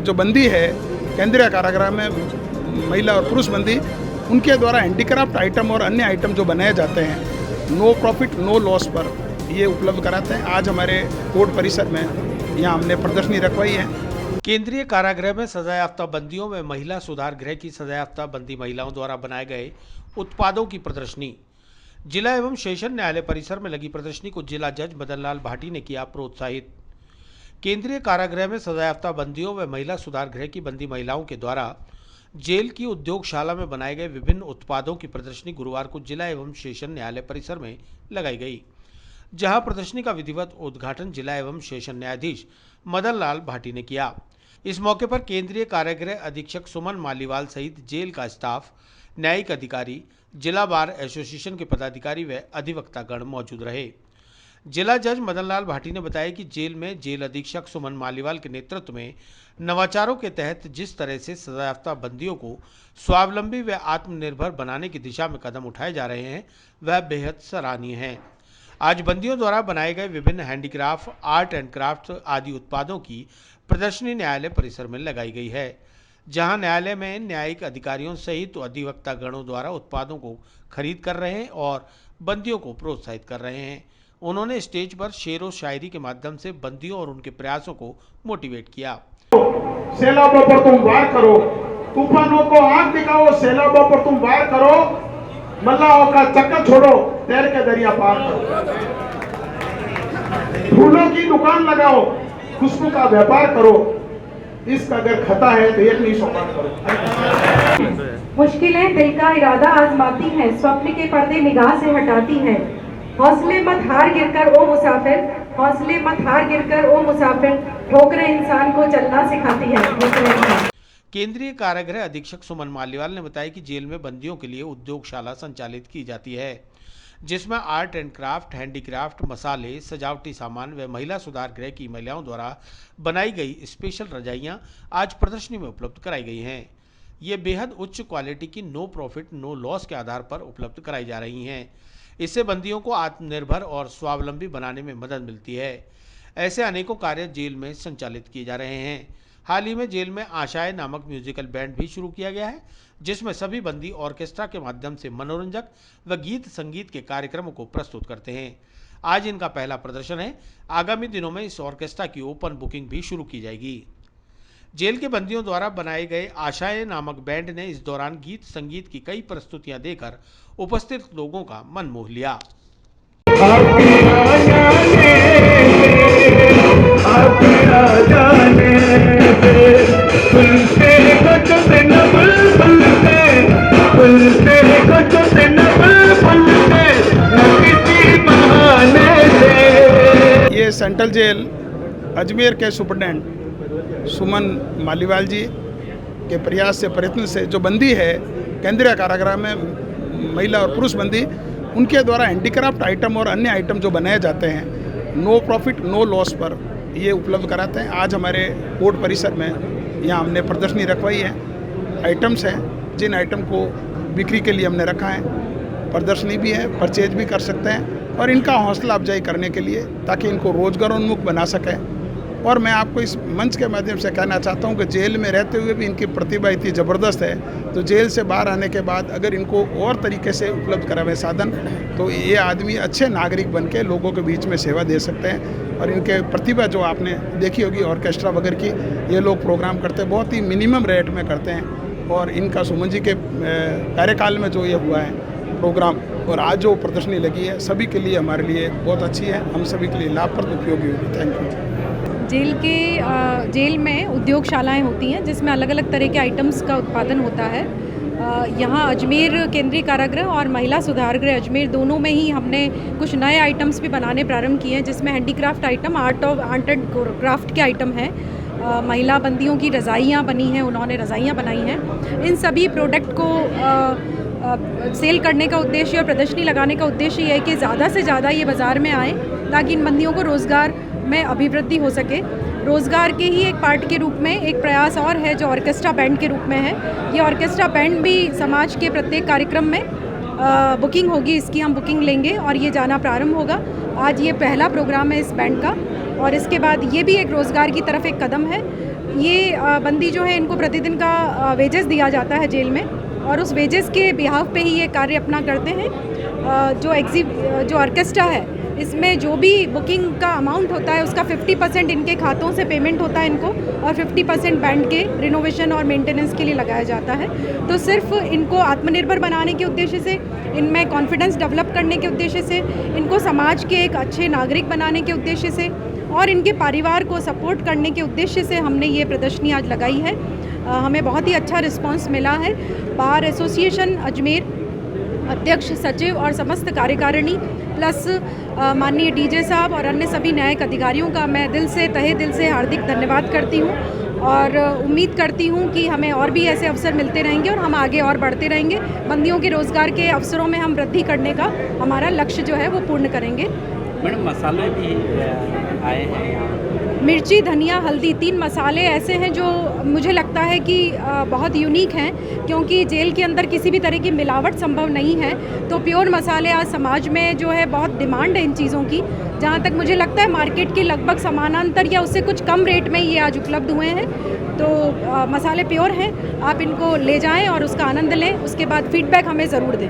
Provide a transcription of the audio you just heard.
जो बंदी है केंद्रीय कारागृह में महिला और पुरुष बंदी, उनके द्वारा हैंडीक्राफ्ट आइटम और अन्य आइटम जो बनाए जाते हैं नो प्रॉफिट नो लॉस पर ये उपलब्ध कराते हैं। आज हमारे कोर्ट परिसर में यहाँ हमने प्रदर्शनी रखवाई है। केंद्रीय कारागृह में सजायाफ्ता बंदियों में महिला सुधार गृह की सजायाफ्ता बंदी महिलाओं द्वारा बनाए गए उत्पादों की प्रदर्शनी। जिला एवं सेशन न्यायालय परिसर में लगी प्रदर्शनी को जिला जज मदन लाल भाटी ने किया प्रोत्साहित। केंद्रीय कारागृह में सजायाफ्ता बंदियों व महिला सुधार गृह की बंदी महिलाओं के द्वारा जेल की उद्योगशाला में बनाए गए विभिन्न उत्पादों की प्रदर्शनी गुरुवार को जिला एवं सेशन न्यायालय परिसर में लगाई गई, जहां प्रदर्शनी का विधिवत उद्घाटन जिला एवं सेशन न्यायाधीश मदन लाल भाटी ने किया। इस मौके पर केंद्रीय कारागृह अधीक्षक सुमन मालीवाल सहित जेल का स्टाफ, न्यायिक अधिकारी, जिला बार एसोसिएशन के पदाधिकारी व अधिवक्तागण मौजूद रहे। जिला जज मदन लाल भाटी ने बताया कि जेल में जेल अधीक्षक सुमन मालीवाल के नेतृत्व में नवाचारों के तहत जिस तरह से सजायाफ्ता बंदियों को स्वावलंबी व आत्मनिर्भर बनाने की दिशा में कदम उठाए जा रहे हैं वह बेहद सराहनीय है। आज बंदियों द्वारा बनाए गए विभिन्न हैंडीक्राफ्ट, आर्ट एंड क्राफ्ट आदि उत्पादों की प्रदर्शनी न्यायालय परिसर में लगाई गई है, जहां न्यायालय में न्यायिक अधिकारियों सहित अधिवक्ता गणों द्वारा उत्पादों को खरीद कर रहे हैं और बंदियों को प्रोत्साहित कर रहे हैं। उन्होंने स्टेज पर शेरो शायरी के माध्यम से बंदियों और उनके प्रयासों को मोटिवेट किया। सैलाबों पर तुम वार करो, तूफानों को आंख दिखाओ, सैलाबों पर तुम वार करो, मल्लाहों का चक्कर छोड़ो, तैर के दरिया पार करो। फूलों की दुकान लगाओ, खुशबू का व्यापार करो, इसका अगर खता है तो एक नहीं सोपान करो। मुश्किलें दिल का इरादा आजमाती हैं, स्वप्न के पर्दे निगाह से हटाती हैं। हौसले मत हार गिरकर ओ मुसाफिर, हौसले मत हार गिरकर ओ मुसाफिर, ठोकरें इंसान को चलना सिखाती है। केंद्रीय कारागृह अधीक्षक सुमन मालीवाल ने बताया कि जेल में बंदियों के लिए उद्योगशाला संचालित की जाती है, जिसमें आर्ट एंड क्राफ्ट, हैंडीक्राफ्ट, मसाले, सजावटी सामान व महिला सुधार गृह की महिलाओं द्वारा बनाई गई स्पेशल रजाइयाँ आज प्रदर्शनी में उपलब्ध कराई गई हैं। ये बेहद उच्च क्वालिटी की नो प्रॉफिट नो लॉस के आधार पर उपलब्ध कराई जा रही हैं। इससे बंदियों को आत्मनिर्भर और स्वावलंबी बनाने में मदद मिलती है। ऐसे अनेकों कार्य जेल में संचालित किए जा रहे हैं। हाल ही में जेल में आशाएं नामक म्यूजिकल बैंड भी शुरू किया गया है, जिसमें सभी बंदी ऑर्केस्ट्रा के माध्यम से मनोरंजक व गीत संगीत के कार्यक्रमों को प्रस्तुत करते हैं। आज इनका पहला प्रदर्शन है। आगामी दिनों में इस ऑर्केस्ट्रा की ओपन बुकिंग भी शुरू की जाएगी। जेल के बंदियों द्वारा बनाए गए आशाएं नामक बैंड ने इस दौरान गीत संगीत की कई प्रस्तुतियां देकर उपस्थित लोगों का मन मोह लिया। ये सेंट्रल जेल अजमेर के सुपरडेंट सुमन मालीवाल जी के प्रयास से, प्रयत्न से जो बंदी है केंद्रीय कारागृह में महिला और पुरुष बंदी, उनके द्वारा हैंडीक्राफ्ट आइटम और अन्य आइटम जो बनाए जाते हैं नो प्रॉफिट नो लॉस पर ये उपलब्ध कराते हैं। आज हमारे कोर्ट परिसर में यहाँ हमने प्रदर्शनी रखवाई है। आइटम्स हैं जिन आइटम को बिक्री के लिए हमने रखा है, प्रदर्शनी भी है, परचेज भी कर सकते हैं और इनका हौसला अफजाई करने के लिए ताकि इनको रोजगारोन्मुख बना सकें। और मैं आपको इस मंच के माध्यम से कहना चाहता हूं कि जेल में रहते हुए भी इनकी प्रतिभा इतनी ज़बरदस्त है, तो जेल से बाहर आने के बाद अगर इनको और तरीके से उपलब्ध करावे साधन, तो ये आदमी अच्छे नागरिक बन के लोगों के बीच में सेवा दे सकते हैं। और इनके प्रतिभा जो आपने देखी होगी ऑर्केस्ट्रा वगैरह की, ये लोग प्रोग्राम करते हैं, बहुत ही मिनिमम रेट में करते हैं। और इनका सुमन जी के कार्यकाल में जो ये हुआ है प्रोग्राम और आज जो प्रदर्शनी लगी है, सभी के लिए हमारे लिए बहुत अच्छी है, हम सभी के लिए लाभप्रद उपयोगी होगी। Thank you. जेल में उद्योगशालाएं होती हैं जिसमें अलग अलग तरह के आइटम्स का उत्पादन होता है। यहाँ अजमेर केंद्रीय कारागृह और महिला सुधार गृह अजमेर दोनों में ही हमने कुछ नए आइटम्स भी बनाने प्रारंभ किए हैं, जिसमें handicraft item, art and craft के आइटम हैं। महिला बंदियों की रज़ाइयाँ बनी हैं, उन्होंने रज़ाइयाँ बनाई हैं। इन सभी प्रोडक्ट को सेल करने का उद्देश्य और प्रदर्शनी लगाने का उद्देश्य ये है कि ज़्यादा से ज़्यादा ये बाज़ार में आए ताकि इन बंदियों को रोज़गार में अभिवृद्धि हो सके। रोज़गार के ही एक पार्ट के रूप में एक प्रयास और है जो ऑर्केस्ट्रा बैंड के रूप में है। ये ऑर्केस्ट्रा बैंड भी समाज के प्रत्येक कार्यक्रम में बुकिंग होगी, इसकी हम बुकिंग लेंगे और ये जाना प्रारंभ होगा। आज ये पहला प्रोग्राम है इस बैंड का और इसके बाद ये भी एक रोज़गार की तरफ एक कदम है। ये बंदी जो है इनको प्रतिदिन का वेजेस दिया जाता है जेल में, और उस वेजेस के बिहाफ पे ही ये कार्य अपना करते हैं। जो ऑर्केस्ट्रा है इसमें जो भी बुकिंग का अमाउंट होता है उसका 50% इनके खातों से पेमेंट होता है इनको, और 50% बैंड के रिनोवेशन और मेंटेनेंस के लिए लगाया जाता है। तो सिर्फ इनको आत्मनिर्भर बनाने के उद्देश्य से, इनमें कॉन्फिडेंस डेवलप करने के उद्देश्य से, इनको समाज के एक अच्छे नागरिक बनाने के उद्देश्य से और इनके परिवार को सपोर्ट करने के उद्देश्य से हमने ये प्रदर्शनी आज लगाई है। हमें बहुत ही अच्छा रिस्पांस मिला है। बार एसोसिएशन अजमेर अध्यक्ष, सचिव और समस्त कार्यकारिणी प्लस माननीय डीजे साहब और अन्य सभी न्यायिक अधिकारियों का मैं दिल से, तहे दिल से हार्दिक धन्यवाद करती हूँ, और उम्मीद करती हूँ कि हमें और भी ऐसे अवसर मिलते रहेंगे और हम आगे और बढ़ते रहेंगे। बंदियों के रोज़गार के अवसरों में हम वृद्धि करने का हमारा लक्ष्य जो है वो पूर्ण करेंगे। मैडम, मसाले भी आए हैं, मिर्ची, धनिया, हल्दी, 3 मसाले ऐसे हैं जो मुझे लगता है कि बहुत यूनिक हैं, क्योंकि जेल के अंदर किसी भी तरह की मिलावट संभव नहीं है। तो प्योर मसाले आज समाज में जो है बहुत डिमांड है इन चीज़ों की। जहाँ तक मुझे लगता है मार्केट के लगभग समानांतर या उससे कुछ कम रेट में ये आज उपलब्ध हुए हैं। तो मसाले प्योर हैं, आप इनको ले जाएं और उसका आनंद लें, उसके बाद फीडबैक हमें ज़रूर दें।